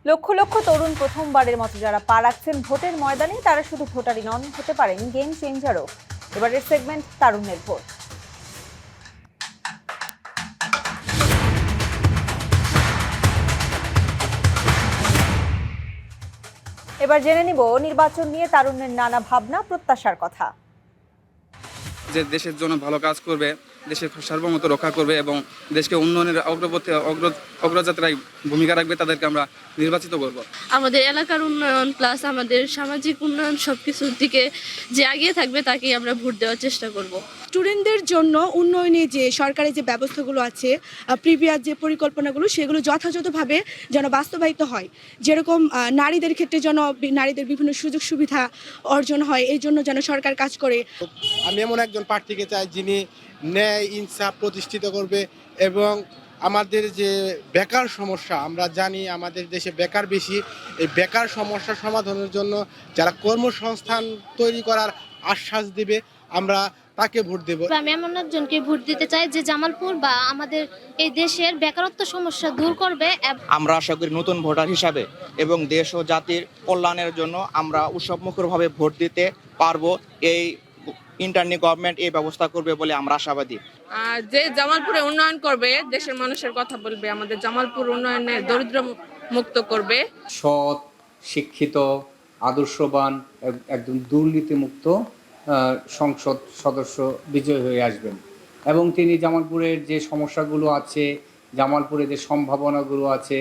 লক্ষ লক্ষ তরুণ প্রথমবারের মতো যারা পা রাখছেন ভোটের ময়দানে তারা শুধু ভোটারই নন, হতে পারেন গেম চেঞ্জারও। এবারের সেগমেন্ট তারুণ্যের ভোট। এবার জেনে নিব নির্বাচন নিয়ে তারুণ্যের নানা ভাবনা প্রত্যাশার কথা। যে দেশের জন্য ভালো কাজ করবে, দেশের সার্বভৌমত্ব রক্ষা করবে এবং দেশকে উন্নয়নের অগ্রযাত্রায় ভূমিকা রাখবে, তাদেরকে আমরা নির্বাচিত করব। আমাদের এলাকার উন্নয়ন প্লাস আমাদের সামাজিক উন্নয়ন সবকিছুর দিকে যে এগিয়ে থাকবে তাকেই আমরা ভোট দেওয়ার চেষ্টা করব। স্টুডেন্টদের জন্য উন্নয়নে যে সরকারের যে ব্যবস্থাগুলো আছে, প্রিভিয়াস যে পরিকল্পনাগুলো, সেগুলো যথাযথভাবে যেন বাস্তবায়িত হয়। যেরকম নারীদের ক্ষেত্রে যেন নারীদের বিভিন্ন সুযোগ সুবিধা অর্জন হয়, এই জন্য যেন সরকার কাজ করে। আমি এমন একজন প্রার্থীকে চাই যিনি ন্যায় ইনসাফ প্রতিষ্ঠিত করবে এবং আমাদের যে বেকার সমস্যা, আমরা জানি আমাদের দেশে বেকার বেশি, এই বেকার সমস্যা সমাধানের জন্য যারা কর্মসংস্থান তৈরি করার আশ্বাস দিবে, আমরা তাকে ভোট দেব। আমি এমন একজনকে ভোট দিতে চাই যে জামালপুর বা আমাদের এই দেশের বেকারত্ব সমস্যা দূর করবে। আমরা আশা করি নতুন ভোটার হিসাবে এবং দেশ ও জাতির কল্যাণের জন্য আমরা উৎসবমুখরভাবে ভোট দিতে পারবো। এই ইন্টারনি গভর্নমেন্ট এই ব্যবস্থা করবে বলে আমরা আশাবাদী। যে জামালপুরে উন্নয়ন করবে, দেশের মানুষের কথা বলবে, আমাদের জামালপুর উন্নয়নের দরিদ্র মুক্ত করবে। সৎ, শিক্ষিত, আদর্শবান, একদম দুর্নীতিমুক্ত সংসদ সদস্য বিজয়ী হয়ে আসবেন এবং তিনি জামালপুরের যে সমস্যাগুলো আছে, জামালপুরে যে সম্ভাবনাগুলো আছে,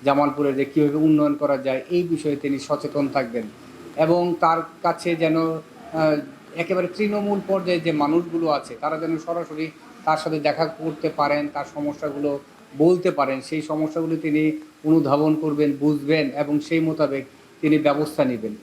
জামালপুরে যে কীভাবে উন্নয়ন করা যায় এই বিষয়ে তিনি সচেতন থাকবেন এবং তার কাছে যেন একেবারে তৃণমূল পর্যায়ে যে মানুষগুলো আছে তারা যেন সরাসরি তার সাথে দেখা করতে পারেন, তার সমস্যাগুলো বলতে পারেন। সেই সমস্যাগুলো তিনি অনুধাবন করবেন, বুঝবেন এবং সেই মোতাবেক তিনি ব্যবস্থা নেবেন।